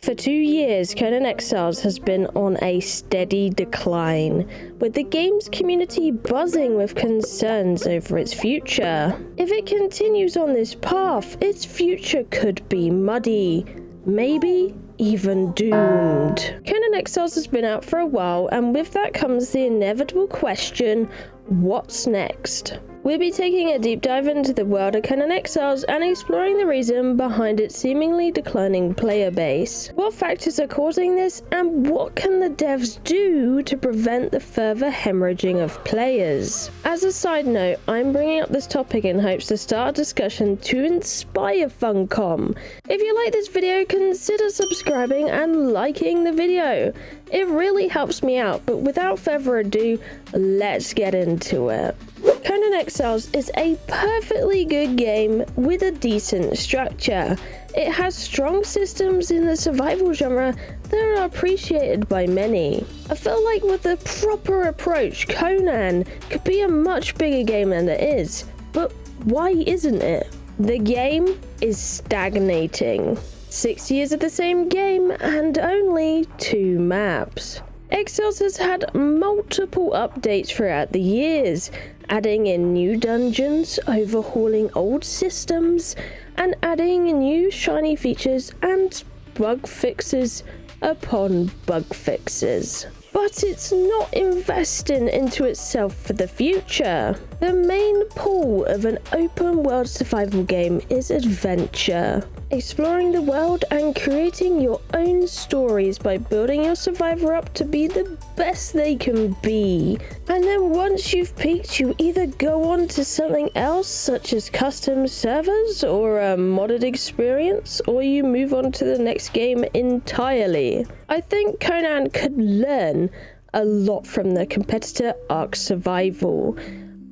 For 2 years, Conan Exiles has been on a steady decline, with the game's community buzzing with concerns over its future. If it continues on this path, its future could be muddy, maybe even doomed. Conan Exiles has been out for a while, and with that comes the inevitable question, what's next? We'll be taking a deep dive into the world of Conan Exiles and exploring the reason behind its seemingly declining player base. What factors are causing this, and what can the devs do to prevent the further hemorrhaging of players? As a side note, I'm bringing up this topic in hopes to start a discussion to inspire Funcom. If you like this video, consider subscribing and liking the video. It really helps me out, but without further ado, let's get into it. Conan Exiles is a perfectly good game with a decent structure. It has strong systems in the survival genre that are appreciated by many. I feel like with a proper approach, Conan could be a much bigger game than it is. But why isn't it? The game is stagnating. 6 years of the same game and only 2 maps. Exiles has had multiple updates throughout the years, adding in new dungeons, overhauling old systems, and adding new shiny features and bug fixes upon bug fixes. But it's not investing into itself for the future. The main pull of an open world survival game is adventure. Exploring the world and creating your own stories by building your survivor up to be the best they can be. And then once you've peaked, you either go on to something else such as custom servers or a modded experience, or you move on to the next game entirely. I think Conan could learn a lot from the competitor Ark Survival.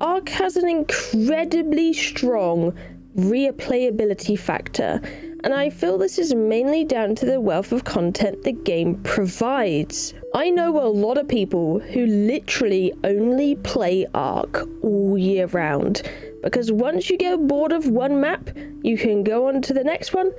Ark has an incredibly strong replayability factor, and I feel this is mainly down to the wealth of content the game provides. I know a lot of people who literally only play Ark all year round, because once you get bored of one map, you can go on to the next one,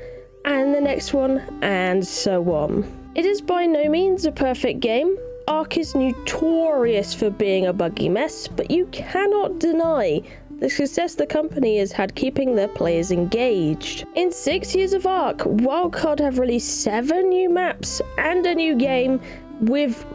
and the next one, and so on. It is by no means a perfect game. Ark is notorious for being a buggy mess, but you cannot deny the success the company has had keeping their players engaged. In 6 years of Ark, Wildcard have released 7 new maps and a new game with,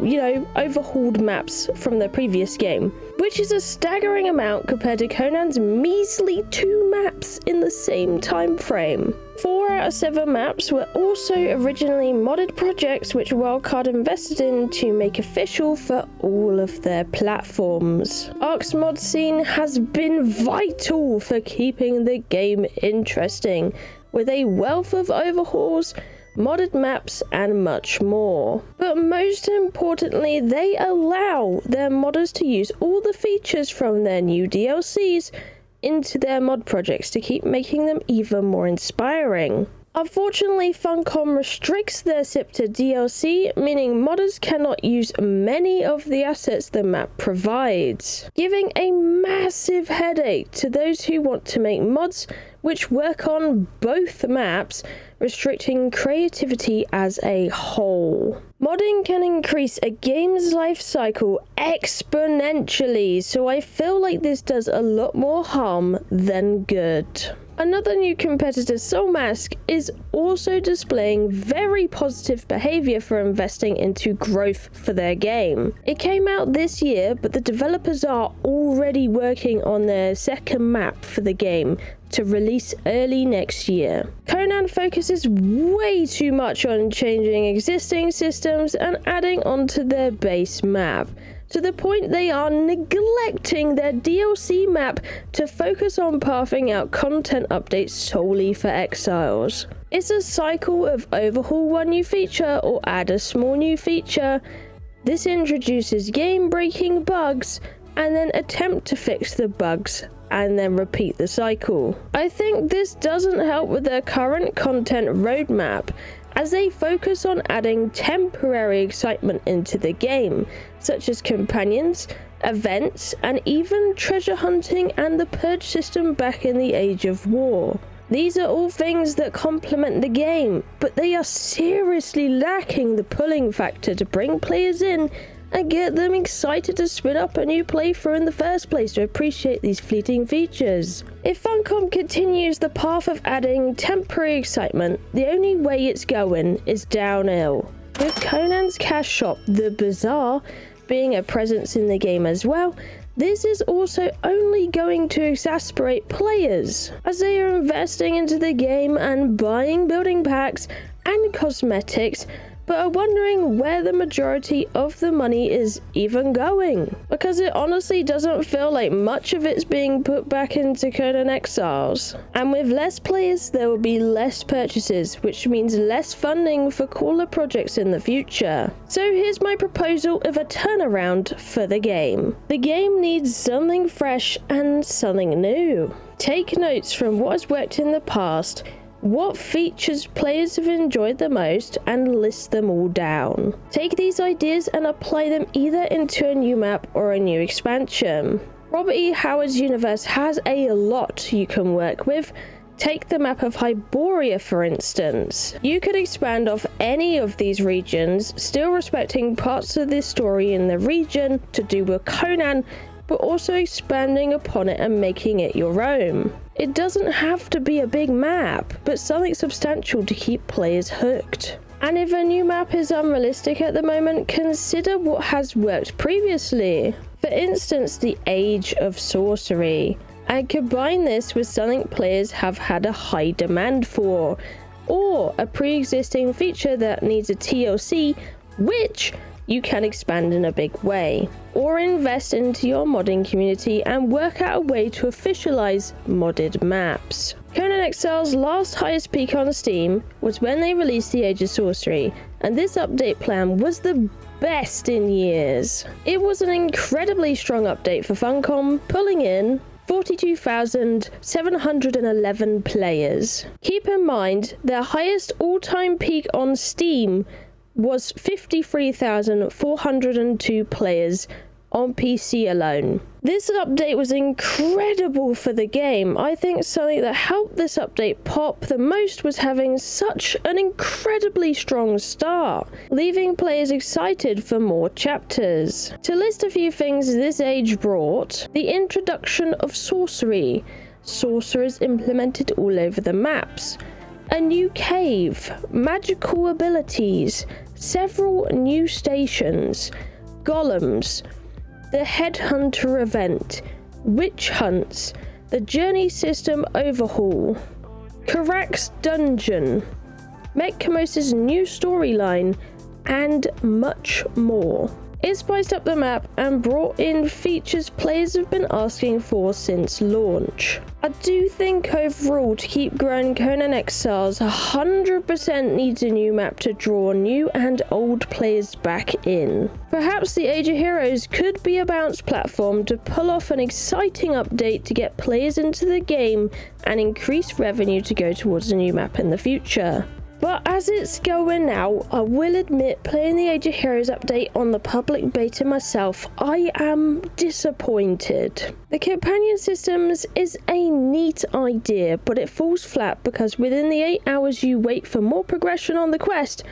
overhauled maps from the previous game, which is a staggering amount compared to Conan's measly 2 maps in the same time frame. 4 out of 7 maps were also originally modded projects which Wildcard invested in to make official for all of their platforms. Ark's mod scene has been vital for keeping the game interesting, with a wealth of overhauls, modded maps, and much more. But most importantly, they allow their modders to use all the features from their new DLCs into their mod projects to keep making them even more inspiring. Unfortunately, Funcom restricts their SIP to DLC, meaning modders cannot use many of the assets the map provides, giving a massive headache to those who want to make mods which work on both maps, restricting creativity as a whole. Modding can increase a game's life cycle exponentially, so I feel like this does a lot more harm than good. Another new competitor, Soulmask, is also displaying very positive behavior for investing into growth for their game. It came out this year, but the developers are already working on their second map for the game to release early next year. Conan focuses way too much on changing existing systems and adding onto their base map, to the point they are neglecting their DLC map to focus on pathing out content updates solely for Exiles. It's a cycle of overhaul one new feature or add a small new feature. This introduces game-breaking bugs and then attempt to fix the bugs and then repeat the cycle. I think this doesn't help with their current content roadmap, as they focus on adding temporary excitement into the game, such as companions, events, and even treasure hunting and the purge system back in the Age of War. These are all things that complement the game, but they are seriously lacking the pulling factor to bring players in and get them excited to spin up a new playthrough in the first place to appreciate these fleeting features. If Funcom continues the path of adding temporary excitement, the only way it's going is downhill. With Conan's Cash Shop, the Bazaar, being a presence in the game as well, this is also only going to exasperate players, as they are investing into the game and buying building packs and cosmetics, but are wondering where the majority of the money is even going, because it honestly doesn't feel like much of it's being put back into Conan Exiles. And with less players, there will be less purchases, which means less funding for cooler projects in the future. So here's my proposal of a turnaround for the game. The game needs something fresh and something new. Take notes from what has worked in the past, what features players have enjoyed the most, and list them all down. Take these ideas and apply them either into a new map or a new expansion. Robert E. Howard's universe has a lot you can work with. Take the map of Hyboria, for instance. You could expand off any of these regions, still respecting parts of this story in the region to do with Conan, but also expanding upon it and making it your own. It doesn't have to be a big map, but something substantial to keep players hooked. And if a new map is unrealistic at the moment, consider what has worked previously. For instance, the Age of Sorcery. And combine this with something players have had a high demand for, or a pre-existing feature that needs a TLC, which you can expand in a big way, or invest into your modding community and work out a way to officialize modded maps. Conan Exiles' last highest peak on Steam was when they released the Age of Sorcery, and this update plan was the best in years. It was an incredibly strong update for Funcom, pulling in 42,711 players. Keep in mind, their highest all-time peak on Steam was 53,402 players on PC alone. This update was incredible for the game. I think something that helped this update pop the most was having such an incredibly strong start, leaving players excited for more chapters. To list a few things this age brought: the introduction of sorcery, sorcerers implemented all over the maps, a new cave, magical abilities, several new stations, golems, the Headhunter event, witch hunts, the journey system overhaul, Karak's dungeon, Mekkamos's new storyline, and much more. It spiced up the map and brought in features players have been asking for since launch. I do think overall, to keep growing Conan Exiles, 100% needs a new map to draw new and old players back in. Perhaps the Age of Heroes could be a bounce platform to pull off an exciting update to get players into the game and increase revenue to go towards a new map in the future. But as it's going now, I will admit, playing the Age of Heroes update on the public beta myself, I am disappointed. The companion systems is a neat idea, but it falls flat because within the 8 hours you wait for more progression on the quest,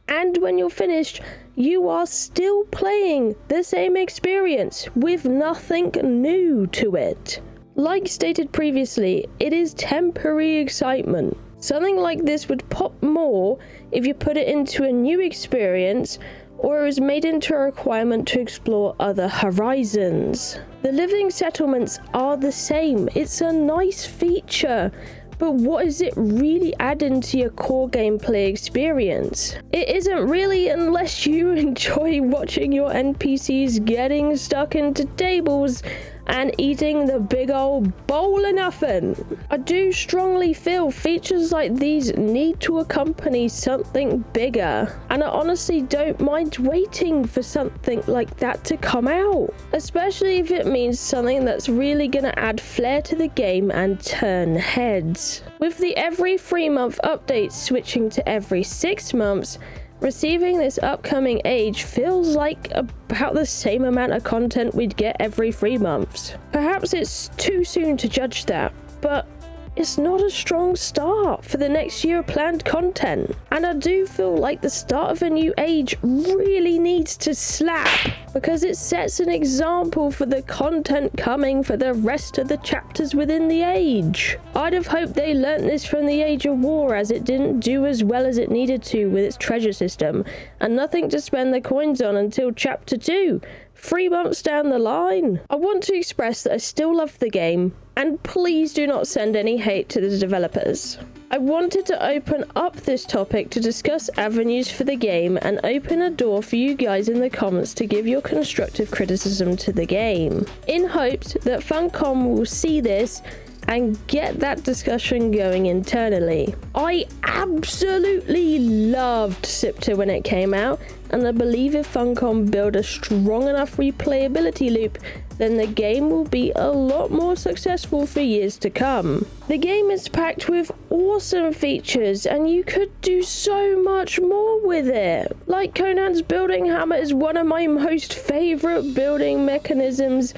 and when you're finished, you are still playing the same experience with nothing new to it. Like stated previously, it is temporary excitement. Something like this would pop more if you put it into a new experience, or it was made into a requirement to explore other horizons. The living settlements are the same. It's a nice feature, but what is it really adding to your core gameplay experience? It isn't really, unless you enjoy watching your NPCs getting stuck into tables and eating the big old bowl of nothing. I do strongly feel features like these need to accompany something bigger, and I honestly don't mind waiting for something like that to come out, especially if it means something that's really gonna add flair to the game and turn heads. With the every 3-month updates switching to every 6 months, receiving this upcoming age feels like about the same amount of content we'd get every 3 months. Perhaps it's too soon to judge that, but it's not a strong start for the next year of planned content. And I do feel like the start of a new age really needs to slap, because it sets an example for the content coming for the rest of the chapters within the age. I'd have hoped they learnt this from the Age of War, as it didn't do as well as it needed to with its treasure system, and nothing to spend the coins on until chapter 2. 3 months down the line. I want to express that I still love the game, and please do not send any hate to the developers. I wanted to open up this topic to discuss avenues for the game and open a door for you guys in the comments to give your constructive criticism to the game, in hopes that Funcom will see this and get that discussion going internally. I absolutely loved Sipter when it came out, and I believe if Funcom build a strong enough replayability loop, then the game will be a lot more successful for years to come. The game is packed with awesome features, and you could do so much more with it. Like Conan's building hammer is one of my most favorite building mechanisms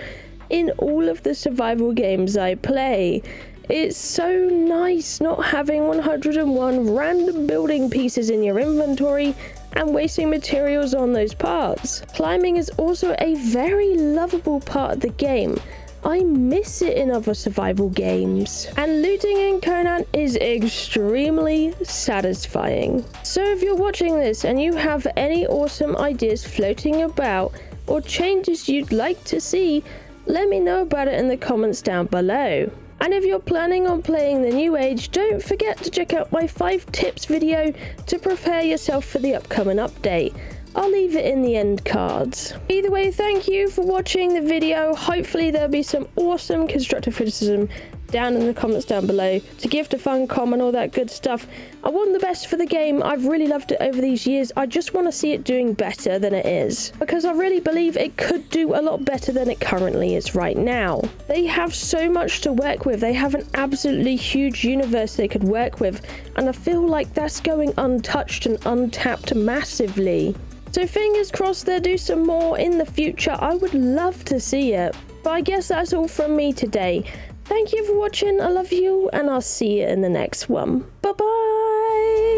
in all of the survival games I play. It's so nice not having 101 random building pieces in your inventory and wasting materials on those parts. Climbing is also a very lovable part of the game. I miss it in other survival games. And looting in Conan is extremely satisfying. So if you're watching this and you have any awesome ideas floating about or changes you'd like to see, let me know about it in the comments down below. And if you're planning on playing the new age, don't forget to check out my 5 tips video to prepare yourself for the upcoming update. I'll leave it in the end cards. Either way, thank you for watching the video. Hopefully there'll be some awesome constructive criticism down in the comments down below to give to Funcom and all that good stuff. I want the best for the game. I've really loved it over these years. I just want to see it doing better than it is, because I really believe it could do a lot better than it currently is right now. They have so much to work with. They have an absolutely huge universe they could work with, and I feel like that's going untouched and untapped massively. So fingers crossed they'll do some more in the future. I would love to see it. But I guess that's all from me today. Thank you for watching, I love you, and I'll see you in the next one. Bye bye!